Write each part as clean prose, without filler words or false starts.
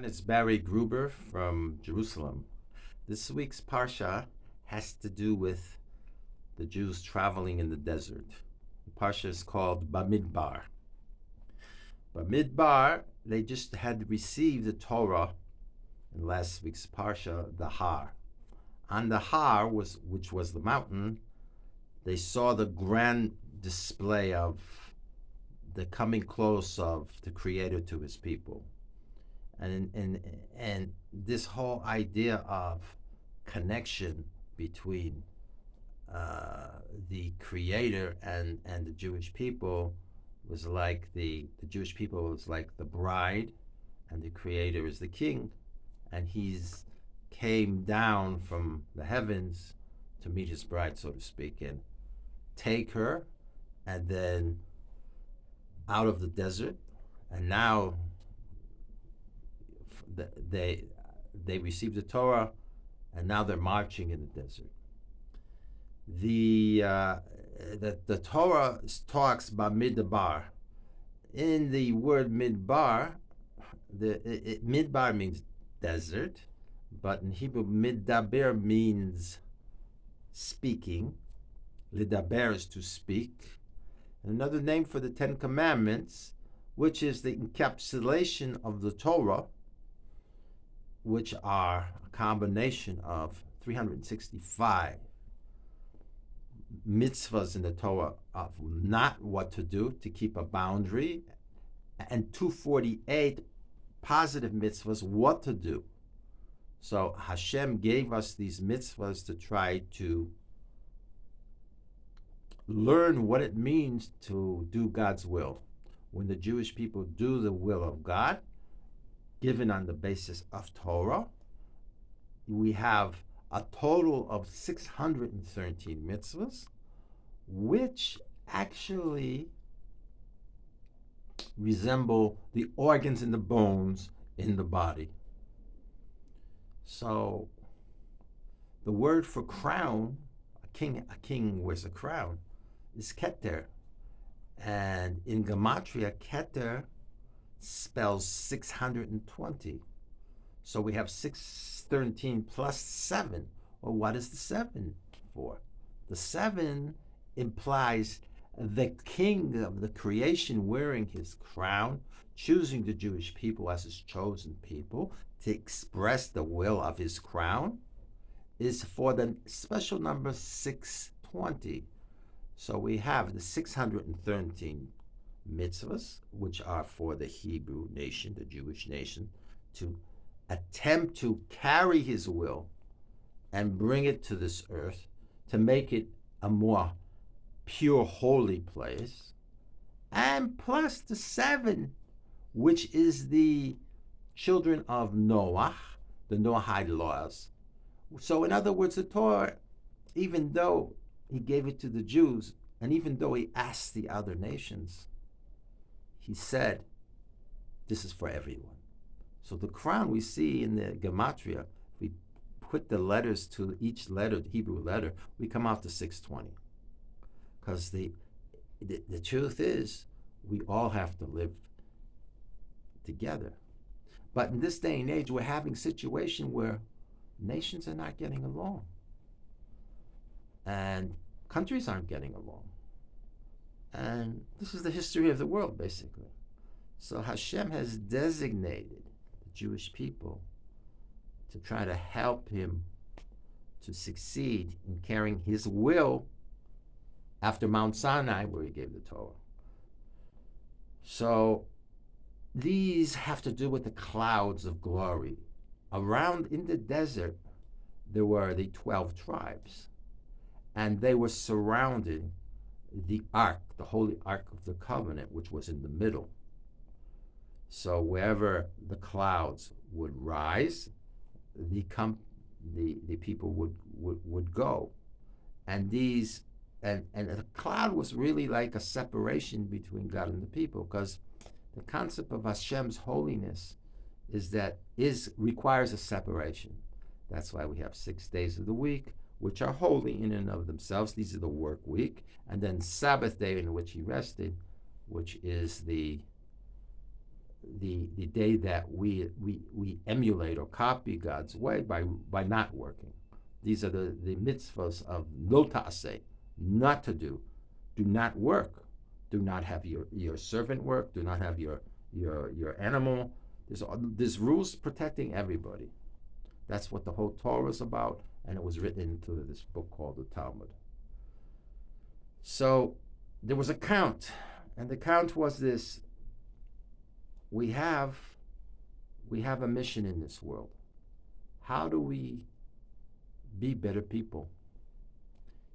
It's Barry Gruber from Jerusalem. This week's Parsha has to do with the Jews traveling in the desert. The Parsha is called Bamidbar. Bamidbar, they just had received the Torah in last week's Parsha, the Har. On the Har, which was the mountain, they saw the grand display of the coming close of the Creator to his people. And this whole idea of connection between the Creator and the Jewish people was like the Jewish people was like the bride, and the Creator is the king, and he's came down from the heavens to meet his bride, so to speak, and take her, and then out of the desert, and now they received the Torah, and now they're marching in the desert. The Torah talks about midbar. In the word midbar, midbar means desert, but in Hebrew middaber means speaking. Lidaber is to speak. Another name for the Ten Commandments, which is the encapsulation of the Torah, which are a combination of 365 mitzvahs in the Torah of not what to do, to keep a boundary, and 248 positive mitzvahs, what to do. So Hashem gave us these mitzvahs to try to learn what it means to do God's will. When the Jewish people do the will of God, given on the basis of Torah, we have a total of 613 mitzvahs, which actually resemble the organs and the bones in the body. So the word for crown, a king wears a crown, is keter. And in Gematria, keter spells 620. So we have 613 plus 7. Well, what is the 7 for? The 7 implies the king of the creation wearing his crown, choosing the Jewish people as his chosen people to express the will of his crown, is for the special number 620. So we have the 613 mitzvahs, which are for the Hebrew nation, the Jewish nation, to attempt to carry his will and bring it to this earth, to make it a more pure, holy place, and plus the 7, which is the children of Noah, the Noahide laws. So in other words, the Torah, even though he gave it to the Jews, and even though he asked the other nations, he said, this is for everyone. So the crown we see in the Gematria, if we put the letters to each letter, the Hebrew letter, we come out to 620. Because the truth is, we all have to live together. But in this day and age, we're having a situation where nations are not getting along. And countries aren't getting along. And this is the history of the world, basically. So Hashem has designated the Jewish people to try to help him to succeed in carrying his will after Mount Sinai, where he gave the Torah. So these have to do with the clouds of glory. Around in the desert, there were the 12 tribes, and they were surrounding the ark, the holy ark of the covenant, which was in the middle. So wherever the clouds would rise, the people would go, and the cloud was really like a separation between God and the people, because the concept of Hashem's holiness requires a separation. That's why we have 6 days of the week, which are holy in and of themselves. These are the work week, and then Sabbath day in which he rested, which is the the day that we emulate or copy God's way by not working. These are the mitzvahs of lo ta'aseh, not to do. Do not work. Do not have your servant work. Do not have your animal. There's rules protecting everybody. That's what the whole Torah is about, and it was written into this book called the Talmud. So there was a count, and the count was this: we have a mission in this world. How do we be better people?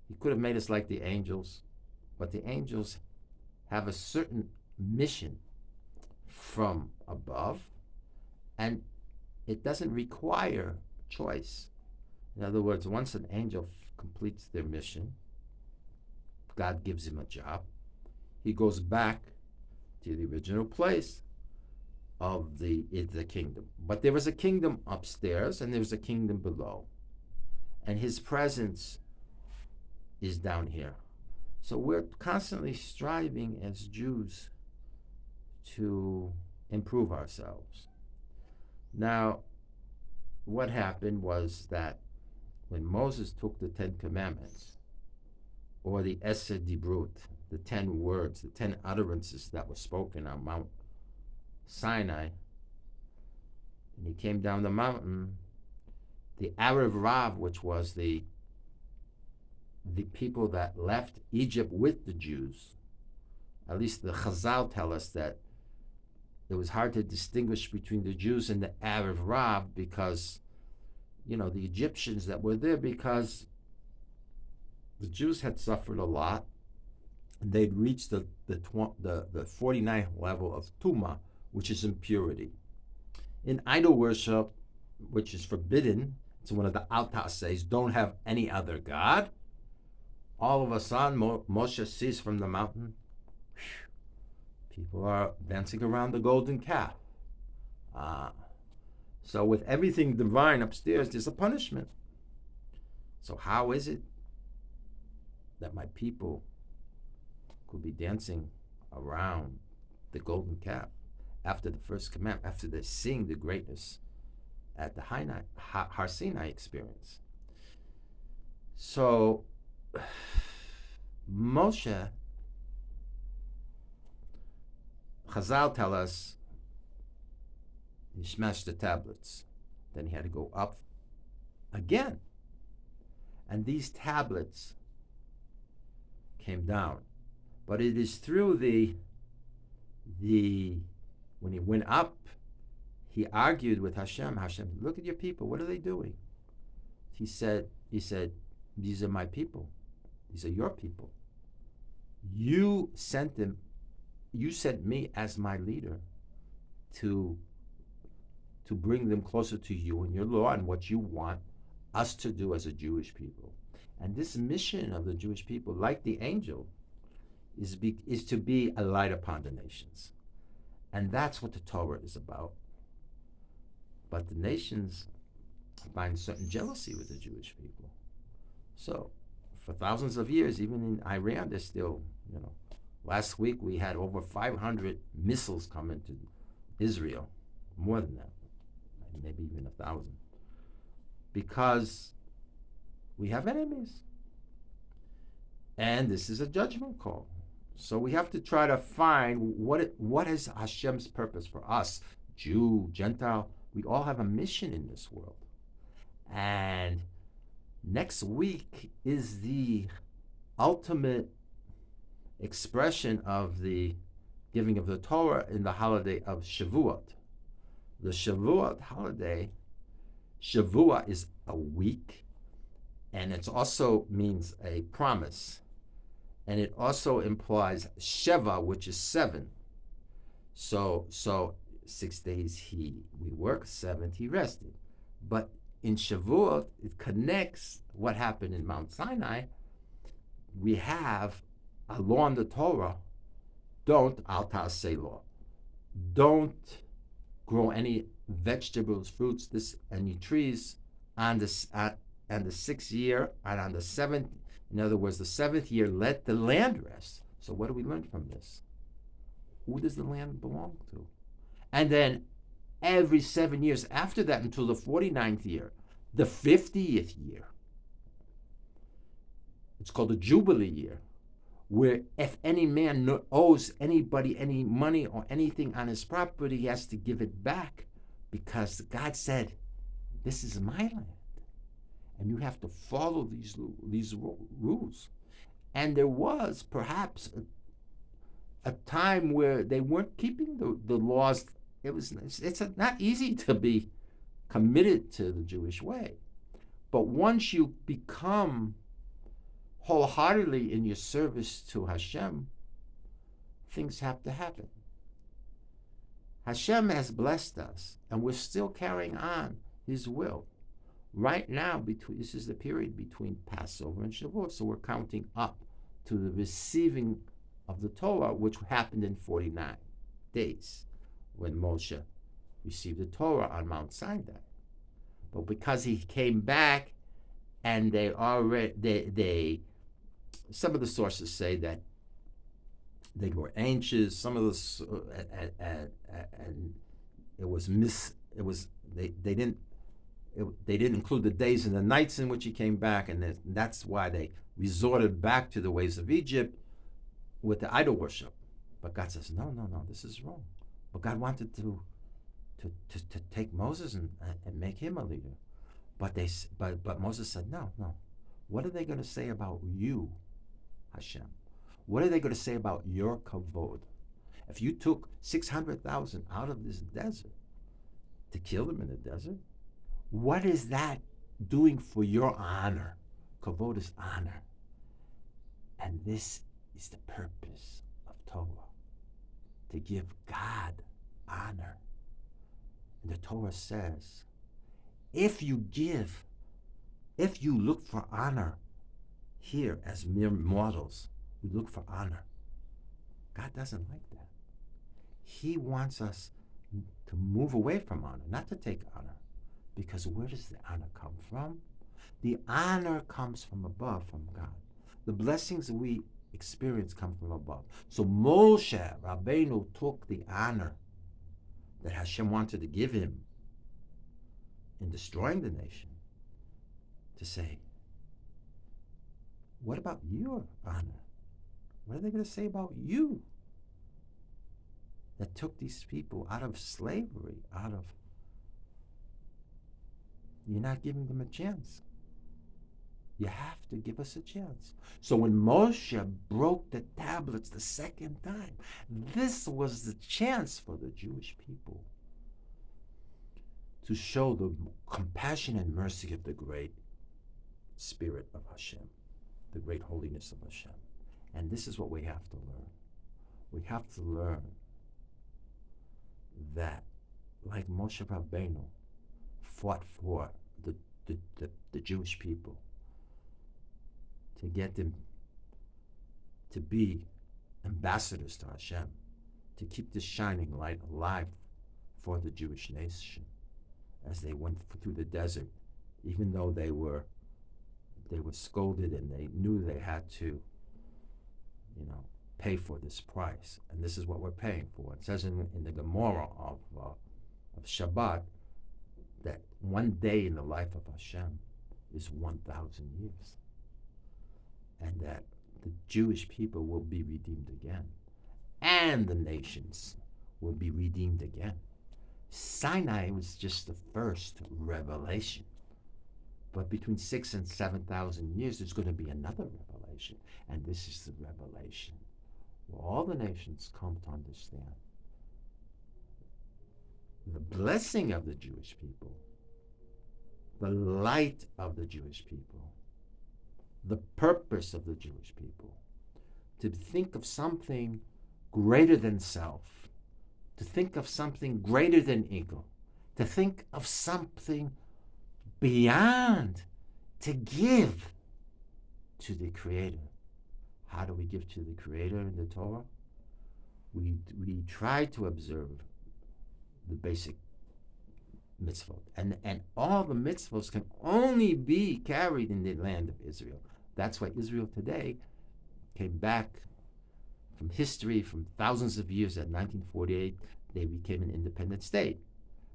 He could have made us like the angels, but the angels have a certain mission from above, and it doesn't require choice. In other words, once an angel completes their mission, God gives him a job. He goes back to the original place of the kingdom. But there was a kingdom upstairs and there was a kingdom below. And his presence is down here. So we're constantly striving as Jews to improve ourselves. Now, what happened was that when Moses took the 10 Commandments, or the Eser Dibrut, the 10 words, the 10 utterances that were spoken on Mount Sinai, and he came down the mountain, the Arab Rav, which was the people that left Egypt with the Jews, at least the Chazal tell us that it was hard to distinguish between the Jews and the Arab Rav because, the Egyptians that were there, because the Jews had suffered a lot. They'd reached the 49th level of Tumah, which is impurity. In idol worship, which is forbidden, it's one of the Alta says, don't have any other God. All of a sudden, Moshe sees from the mountain, people are dancing around the golden calf. So with everything divine upstairs, there's a punishment. So how is it that my people could be dancing around the golden calf after the first commandment, after they're seeing the greatness at the Har Sinai experience? So Moshe, Chazal tell us, he smashed the tablets. Then he had to go up again. And these tablets came down. But it is through when he went up, he argued with Hashem. Hashem, look at your people. What are they doing? He said, these are my people. These are your people. You sent them. You sent me as my leader to bring them closer to you and your law and what you want us to do as a Jewish people. And this mission of the Jewish people, like the angel, is to be a light upon the nations. And that's what the Torah is about. But the nations find certain jealousy with the Jewish people. So for thousands of years, even in Iran, there's still, last week we had over 500 missiles come into Israel, more than that, maybe even 1,000, because we have enemies. And this is a judgment call. So we have to try to find what is Hashem's purpose for us, Jew, Gentile. We all have a mission in this world. And next week is the ultimate expression of the giving of the Torah in the holiday of Shavuot. The Shavuot holiday, Shavuot is a week, and it also means a promise. And it also implies Sheva, which is 7. So 6 days we work, 7th he rested. But in Shavuot, it connects what happened in Mount Sinai. We have a law in the Torah, don't, al ta'aseh law, don't grow any vegetables, fruits, any trees on the 6th year, and on the 7th, in other words, the 7th year, let the land rest. So what do we learn from this? Who does the land belong to? And then every 7 years after that until the 49th year, the 50th year, it's called the Jubilee year, where if any man owes anybody any money or anything on his property, he has to give it back, because God said, this is my land, and you have to follow these rules. And there was perhaps a time where they weren't keeping the laws. It's not easy to be committed to the Jewish way. But once you become wholeheartedly in your service to Hashem, things have to happen. Hashem has blessed us, and we're still carrying on His will. Right now, this is the period between Passover and Shavuot, so we're counting up to the receiving of the Torah, which happened in 49 days, when Moshe received the Torah on Mount Sinai. But because he came back, and some of the sources say that they were anxious. Some of the and they didn't include the days and the nights in which he came back, and that's why they resorted back to the ways of Egypt with the idol worship. But God says, no, this is wrong. But God wanted to take Moses and make him a leader. But Moses said, no. What are they going to say about you, Hashem? What are they going to say about your Kavod? If you took 600,000 out of this desert to kill them in the desert, what is that doing for your honor? Kavod is honor. And this is the purpose of Torah, to give God honor. And the Torah says, if you look for honor here as mere mortals, we look for honor. God doesn't like that. He wants us to move away from honor, not to take honor. Because where does the honor come from? The honor comes from above, from God. The blessings that we experience come from above. So Moshe Rabbeinu took the honor that Hashem wanted to give him in destroying the nation to say, what about your honor? What are they going to say about you that took these people out of slavery, you're not giving them a chance. You have to give us a chance. So when Moshe broke the tablets the second time, this was the chance for the Jewish people to show the compassion and mercy of the great Spirit of Hashem, the great holiness of Hashem. And this is what we have to learn. We have to learn that, like Moshe Rabbeinu fought for the Jewish people, to get them to be ambassadors to Hashem, to keep this shining light alive for the Jewish nation as they went through the desert, even though they were scolded and they knew they had to, pay for this price. And this is what we're paying for. It says in the Gemara of Shabbat that one day in the life of Hashem is 1,000 years. And that the Jewish people will be redeemed again. And the nations will be redeemed again. Sinai was just the first revelation. But between 6,000 and 7,000 years, there's going to be another revelation. And this is the revelation where all the nations come to understand the blessing of the Jewish people, the light of the Jewish people, the purpose of the Jewish people, to think of something greater than self, to think of something greater than ego, to think of something beyond, to give to the Creator. How do we give to the Creator in the Torah? We try to observe the basic mitzvot. And all the mitzvot can only be carried in the land of Israel. That's why Israel today came back from history, from thousands of years at 1948, they became an independent state.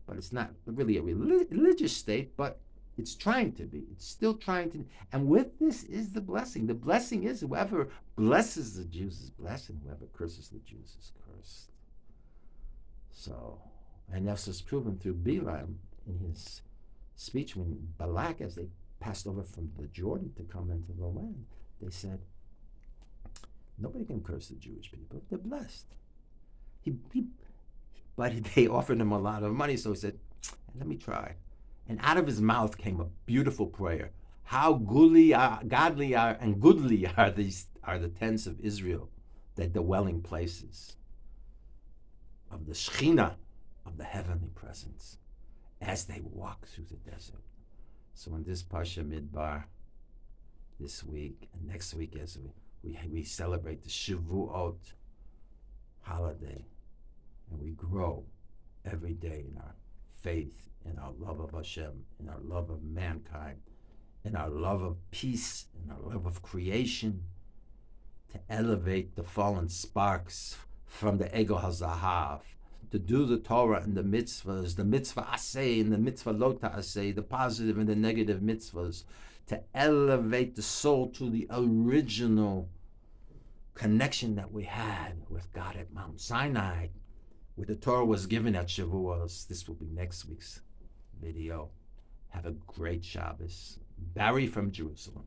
But it's not really a religious state, but it's trying to be. It's still trying to. And with this is the blessing. The blessing is whoever blesses the Jews is blessed, and whoever curses the Jews is cursed. So, and this was proven through Bilam in his speech when Balak, as they passed over from the Jordan to come into the land, they said, nobody can curse the Jewish people. They're blessed. But they offered him a lot of money, so he said, let me try. And out of his mouth came a beautiful prayer. How godly are and goodly are the tents of Israel, their dwelling places of the Shekhinah, of the heavenly presence, as they walk through the desert. So in this Parsha Midbar, this week and next week, as we celebrate the Shavuot holiday, and we grow every day in our faith, in our love of Hashem, in our love of mankind, in our love of peace, in our love of creation, to elevate the fallen sparks from the Ego HaZahav, to do the Torah and the mitzvahs, the mitzvah aseh and the mitzvah lo ta'aseh, the positive and the negative mitzvahs, to elevate the soul to the original connection that we had with God at Mount Sinai, where the Torah was given at Shavuos. This will be next week's video. Have a great Shabbos. Barry from Jerusalem.